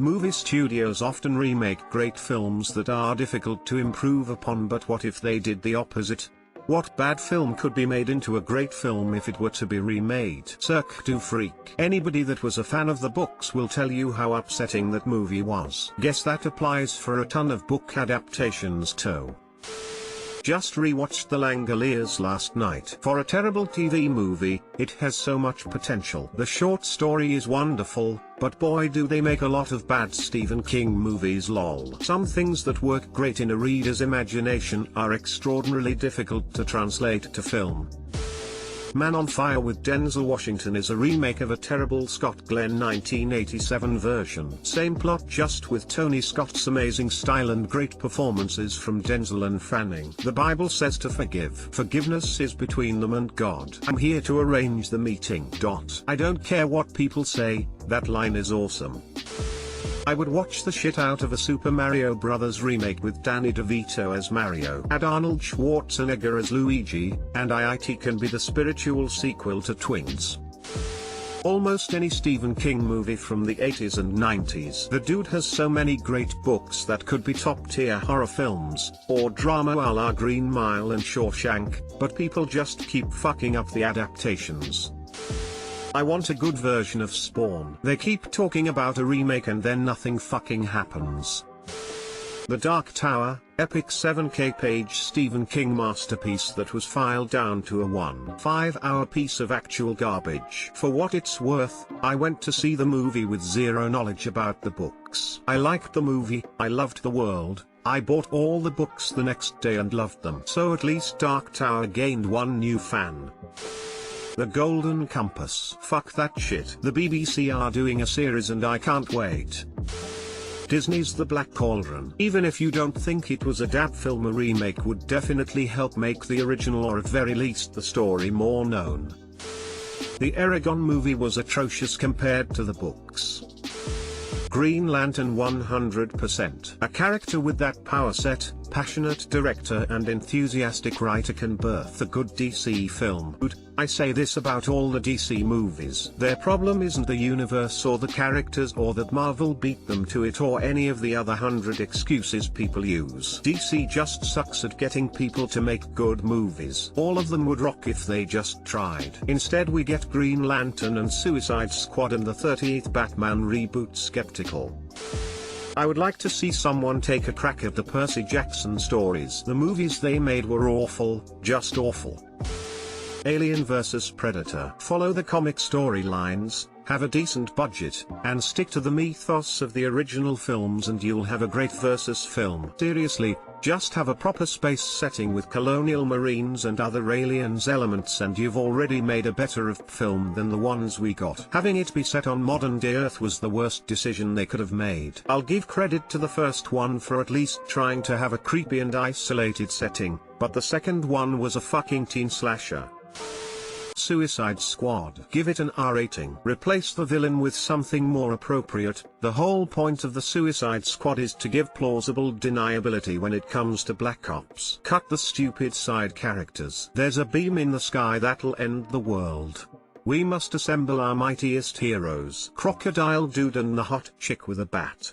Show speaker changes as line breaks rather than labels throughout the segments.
Movie studios often remake great films that are difficult to improve upon, but what if they did the opposite? What bad film could be made into a great film if it were to be remade? Cirque du Freak. Anybody that was a fan of the books will tell you how upsetting that movie was. Guess that applies for a ton of book adaptations too. Just rewatched The Langoliers last night. For a terrible TV movie, it has so much potential. The short story is wonderful, but boy do they make a lot of bad Stephen King movies lol. Some things that work great in a reader's imagination are extraordinarily difficult to translate to film. Man on Fire with Denzel Washington is a remake of a terrible Scott Glenn 1987 version. Same plot, just with Tony Scott's amazing style and great performances from Denzel and Fanning. The Bible says to forgive. Forgiveness is between them and God. I'm here to arrange the meeting. I don't care what people say, that line is awesome. I would watch the shit out of a Super Mario Bros. Remake with Danny DeVito as Mario. Add Arnold Schwarzenegger as Luigi, and it can be the spiritual sequel to Twins. Almost any Stephen King movie from the 80s and 90s. The dude has so many great books that could be top-tier horror films, or drama a la Green Mile and Shawshank, but people just keep fucking up the adaptations. I want a good version of Spawn. They keep talking about a remake and then nothing fucking happens. The Dark Tower, epic 7K page Stephen King masterpiece that was filed down to a 1.5-hour piece of actual garbage. For what it's worth, I went to see the movie with zero knowledge about the books. I liked the movie, I loved the world, I bought all the books the next day and loved them. So at least Dark Tower gained one new fan. The Golden Compass. Fuck that shit. The BBC are doing a series and I can't wait. Disney's The Black Cauldron. Even if you don't think it was a dab film, a remake would definitely help make the original, or at very least the story, more known. The Eragon movie was atrocious compared to the books. Green Lantern 100%. A character with that power set, passionate director and enthusiastic writer can birth a good DC film. I say this about all the DC movies. Their problem isn't the universe or the characters or that Marvel beat them to it or any of the other 100 excuses people use. DC just sucks at getting people to make good movies. All of them would rock if they just tried. Instead we get Green Lantern and Suicide Squad and the 30th Batman reboot skeptical. I would like to see someone take a crack at the Percy Jackson stories. The movies they made were awful, just awful. Alien vs Predator. Follow the comic storylines, have a decent budget, and stick to the mythos of the original films and you'll have a great versus film. Seriously, just have a proper space setting with colonial marines and other aliens elements and you've already made a better of film than the ones we got. Having it be set on modern day Earth was the worst decision they could have made. I'll give credit to the first one for at least trying to have a creepy and isolated setting, but the second one was a fucking teen slasher. Suicide Squad. Give it an R rating. Replace the villain with something more appropriate. The whole point of the Suicide Squad is to give plausible deniability when it comes to Black Ops. Cut the stupid side characters. There's a beam in the sky that'll end the world. We must assemble our mightiest heroes. Crocodile Dude and the hot chick with a bat.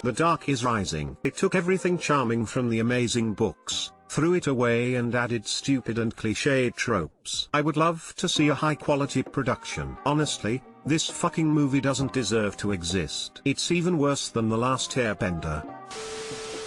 The Dark is Rising. It took everything charming from the amazing books, threw it away and added stupid and cliched tropes. I would love to see a high-quality production. Honestly, this fucking movie doesn't deserve to exist. It's even worse than The Last Airbender.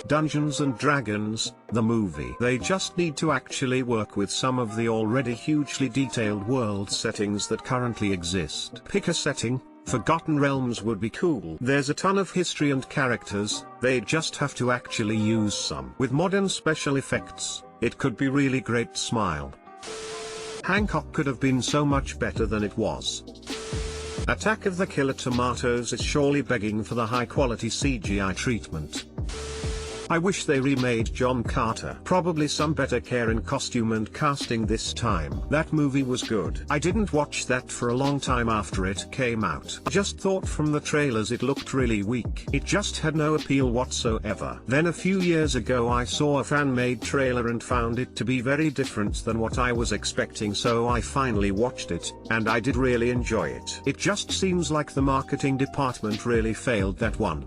Dungeons and Dragons, the movie. They just need to actually work with some of the already hugely detailed world settings that currently exist. Pick a setting. Forgotten Realms would be cool. There's a ton of history and characters, they just have to actually use some. With modern special effects, it could be really great. Smile. Hancock could have been so much better than it was. Attack of the Killer Tomatoes is surely begging for the high quality CGI treatment. I wish they remade John Carter. Probably some better care in costume and casting this time. That movie was good. I didn't watch that for a long time after it came out. I just thought from the trailers it looked really weak. It just had no appeal whatsoever. Then a few years ago I saw a fan-made trailer and found it to be very different than what I was expecting, so I finally watched it, and I did really enjoy it. It just seems like the marketing department really failed that one.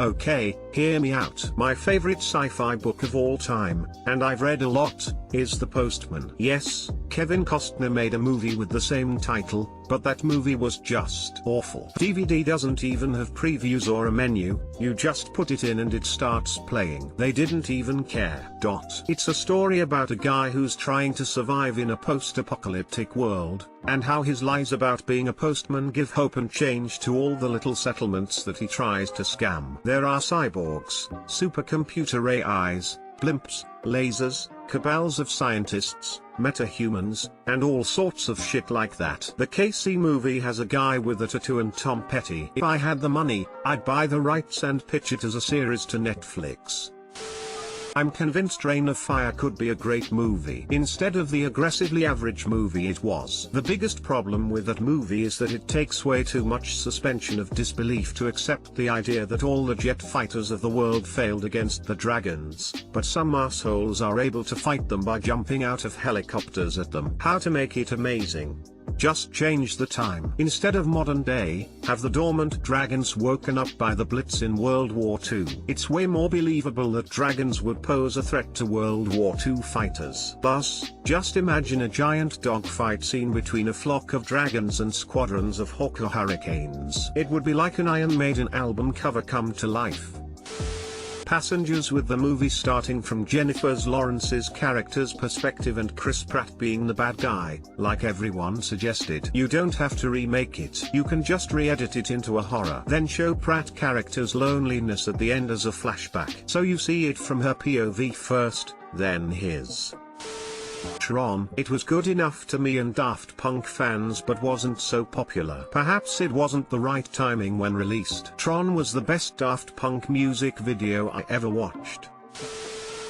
Okay, hear me out. My favorite sci-fi book of all time, and I've read a lot, is The Postman. Yes, Kevin Costner made a movie with the same title, but that movie was just awful. DVD doesn't even have previews or a menu, you just put it in and it starts playing. They didn't even care. It's a story about a guy who's trying to survive in a post-apocalyptic world, and how his lies about being a postman give hope and change to all the little settlements that he tries to scam. There are cyborgs, supercomputer AIs, blimps, lasers, cabals of scientists, metahumans, and all sorts of shit like that. The KC movie has a guy with a tattoo and Tom Petty. If I had the money, I'd buy the rights and pitch it as a series to Netflix. I'm convinced Reign of Fire could be a great movie instead of the aggressively average movie it was. The biggest problem with that movie is that it takes way too much suspension of disbelief to accept the idea that all the jet fighters of the world failed against the dragons, but some assholes are able to fight them by jumping out of helicopters at them. How to make it amazing? Just change the time. Instead of modern day, have the dormant dragons woken up by the Blitz in World War II. It's way more believable that dragons would pose a threat to World War II fighters. Thus, just imagine a giant dogfight scene between a flock of dragons and squadrons of hawk or hurricanes. It would be like an Iron Maiden album cover come to life. Passengers with the movie starting from Jennifer Lawrence's character's perspective and Chris Pratt being the bad guy, like everyone suggested. You don't have to remake it. You can just re-edit it into a horror. Then show Pratt character's loneliness at the end as a flashback. So you see it from her POV first, then his. Tron. It was good enough to me and Daft Punk fans but wasn't so popular. Perhaps it wasn't the right timing when released. Tron was the best Daft Punk music video I ever watched.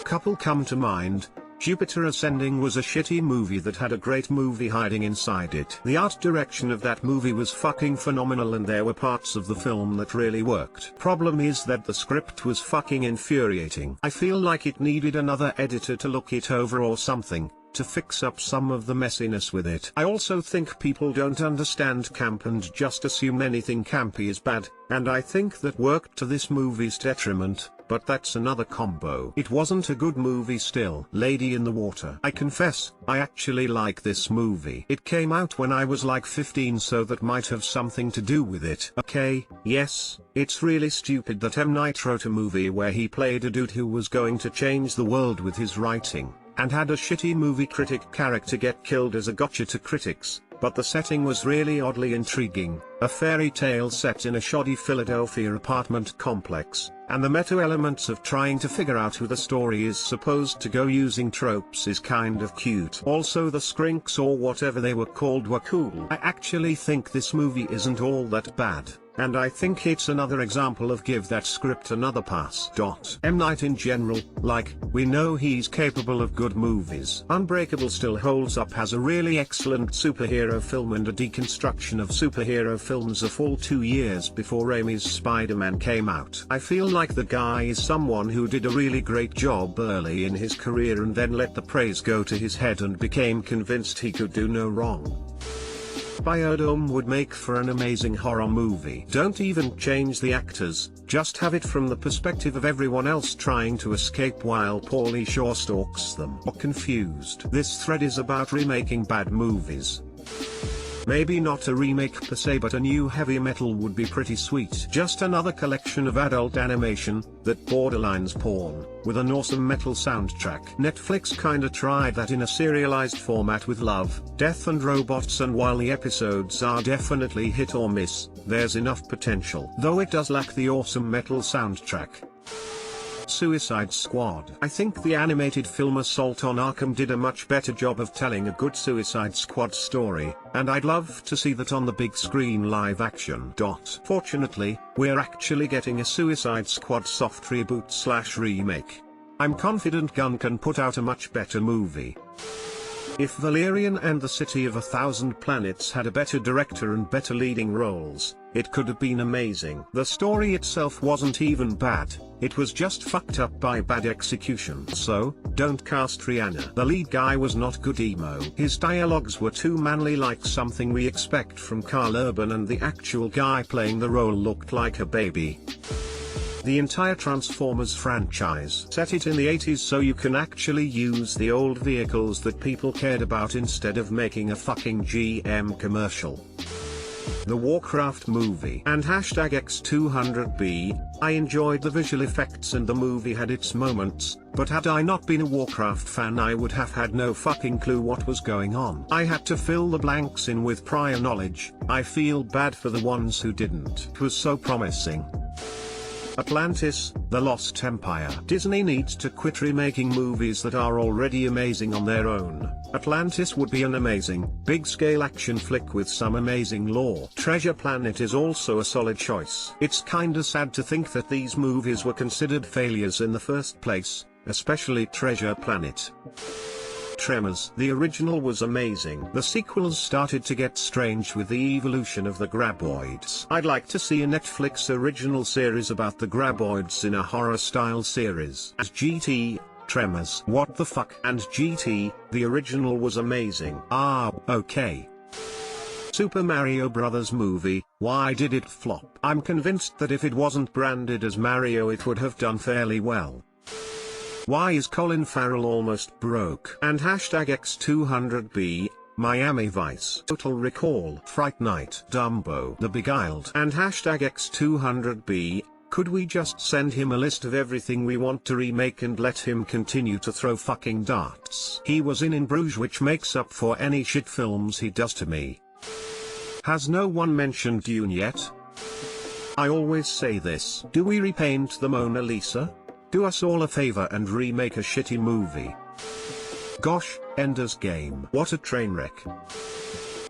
Couple come to mind. Jupiter Ascending was a shitty movie that had a great movie hiding inside it. The art direction of that movie was fucking phenomenal and there were parts of the film that really worked. Problem is that the script was fucking infuriating. I feel like it needed another editor to look it over or something, to fix up some of the messiness with it. I also think people don't understand camp and just assume anything campy is bad, and I think that worked to this movie's detriment, but that's another combo. It wasn't a good movie still. Lady in the Water. I confess, I actually like this movie. It came out when I was like 15, so that might have something to do with it. Okay, yes, it's really stupid that M. Night wrote a movie where he played a dude who was going to change the world with his writing, and had a shitty movie critic character get killed as a gotcha to critics, but the setting was really oddly intriguing, a fairy tale set in a shoddy Philadelphia apartment complex, and the meta elements of trying to figure out who the story is supposed to go using tropes is kind of cute. Also the Skrinks or whatever they were called were cool. I actually think this movie isn't all that bad, and I think it's another example of give that script another pass. M. Night in general, like, we know he's capable of good movies. Unbreakable still holds up as a really excellent superhero film and a deconstruction of superhero films a full 2 years before Raimi's Spider-Man came out. I feel like the guy is someone who did a really great job early in his career and then let the praise go to his head and became convinced he could do no wrong. Biodome would make for an amazing horror movie. Don't even change the actors, just have it from the perspective of everyone else trying to escape while Pauly Shore stalks them. Or confused. This thread is about remaking bad movies. Maybe not a remake per se, but a new heavy metal would be pretty sweet. Just another collection of adult animation, that borderlines porn, with an awesome metal soundtrack. Netflix kinda tried that in a serialized format with Love, Death and Robots, and while the episodes are definitely hit or miss, there's enough potential. Though it does lack the awesome metal soundtrack. Suicide Squad. I think the animated film Assault on Arkham did a much better job of telling a good Suicide Squad story, and I'd love to see that on the big screen live action. Fortunately, we're actually getting a Suicide Squad soft reboot/remake. I'm confident Gunn can put out a much better movie. If Valerian and the City of 1,000 Planets had a better director and better leading roles, it could have been amazing. The story itself wasn't even bad, it was just fucked up by bad execution. So, don't cast Rihanna. The lead guy was not good emo. His dialogues were too manly, like something we expect from Karl Urban, and the actual guy playing the role looked like a baby. The entire Transformers franchise, set it in the 80s so you can actually use the old vehicles that people cared about instead of making a fucking GM commercial. The Warcraft movie and #X200B, I enjoyed the visual effects and the movie had its moments, but had I not been a Warcraft fan I would have had no fucking clue what was going on. I had to fill the blanks in with prior knowledge. I feel bad for the ones who didn't. It was so promising. Atlantis, The Lost Empire. Disney needs to quit remaking movies that are already amazing on their own. Atlantis would be an amazing, big-scale action flick with some amazing lore. Treasure Planet is also a solid choice. It's kinda sad to think that these movies were considered failures in the first place, especially Treasure Planet. Tremors. The original was amazing. The sequels started to get strange with the evolution of the graboids. I'd like to see a Netflix original series about the graboids in a horror-style series. As GT, Tremors. What the fuck? And GT, the original was amazing. Okay. Super Mario Bros. Movie, why did it flop? I'm convinced that if it wasn't branded as Mario it would have done fairly well. Why is Colin Farrell almost broke? And #X200B, Miami Vice. Total Recall. Fright Night. Dumbo. The Beguiled. And #X200B, could we just send him a list of everything we want to remake and let him continue to throw fucking darts? He was in Bruges, which makes up for any shit films he does to me. Has no one mentioned Dune yet? I always say this. Do we repaint the Mona Lisa? Do us all a favor and remake a shitty movie. Gosh, Ender's Game. What a train wreck.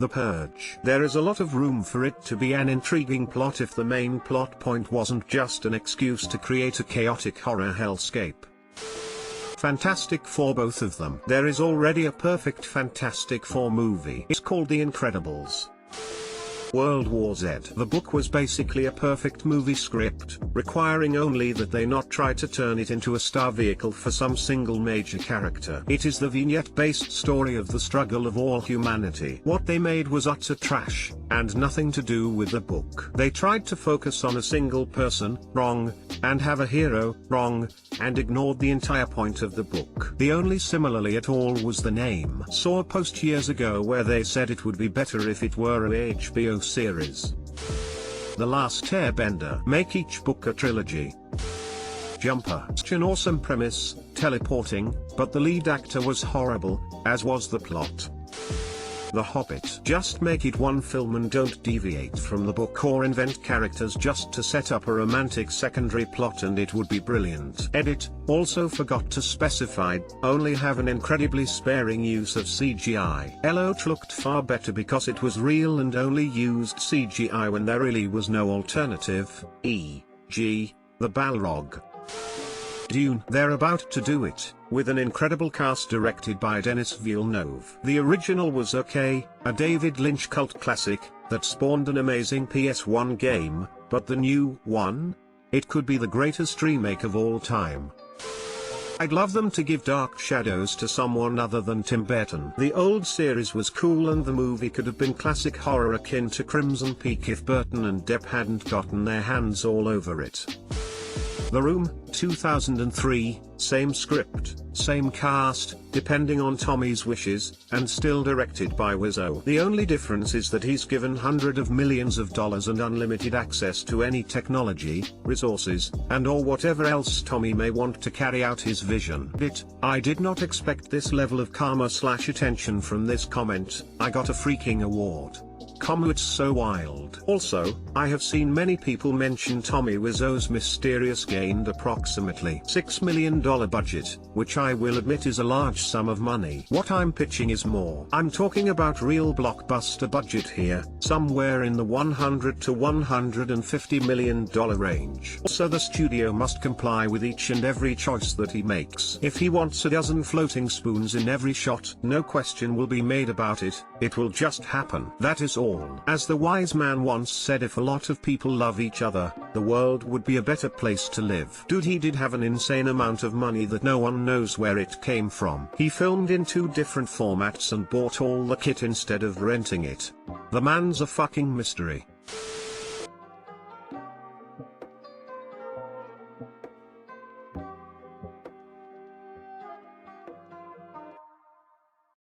The Purge. There is a lot of room for it to be an intriguing plot if the main plot point wasn't just an excuse to create a chaotic horror hellscape. Fantastic Four, both of them. There is already a perfect Fantastic Four movie. It's called The Incredibles. World War Z. The book was basically a perfect movie script, requiring only that they not try to turn it into a star vehicle for some single major character. It is the vignette-based story of the struggle of all humanity. What they made was utter trash, and nothing to do with the book. They tried to focus on a single person, wrong, and have a hero, wrong, and ignored the entire point of the book. The only similarly at all was the name. Saw a post years ago where they said it would be better if it were a HBO series. The Last Airbender. Make each book a trilogy. Jumper. Such an awesome premise, teleporting, but the lead actor was horrible, as was the plot. The Hobbit. Just make it one film and don't deviate from the book or invent characters just to set up a romantic secondary plot and it would be brilliant. Edit. Also forgot to specify, only have an incredibly sparing use of CGI. Eloge looked far better because it was real and only used CGI when there really was no alternative, e.g., the Balrog. Dune. They're about to do it, with an incredible cast directed by Denis Villeneuve. The original was okay, a David Lynch cult classic, that spawned an amazing PS1 game, but the new one? It could be the greatest remake of all time. I'd love them to give Dark Shadows to someone other than Tim Burton. The old series was cool and the movie could have been classic horror akin to Crimson Peak if Burton and Depp hadn't gotten their hands all over it. The Room, 2003, same script, same cast, depending on Tommy's wishes, and still directed by Wiseau. The only difference is that he's given hundreds of millions of dollars and unlimited access to any technology, resources, and or whatever else Tommy may want to carry out his vision. I did not expect this level of karma/attention from this comment. I got a freaking award. It's so wild. Also, I have seen many people mention Tommy Wiseau's Mysterious gained approximately $6 million budget, which I will admit is a large sum of money. What I'm pitching is more. I'm talking about real blockbuster budget here, somewhere in the $100 to $150 million range. Also, the studio must comply with each and every choice that he makes. If he wants a dozen floating spoons in every shot, no question will be made about it, it will just happen. That is all. As the wise man once said, if a lot of people love each other, the world would be a better place to live. Dude, he did have an insane amount of money that no one knows where it came from. He filmed in 2 different formats and bought all the kit instead of renting it. The man's a fucking mystery.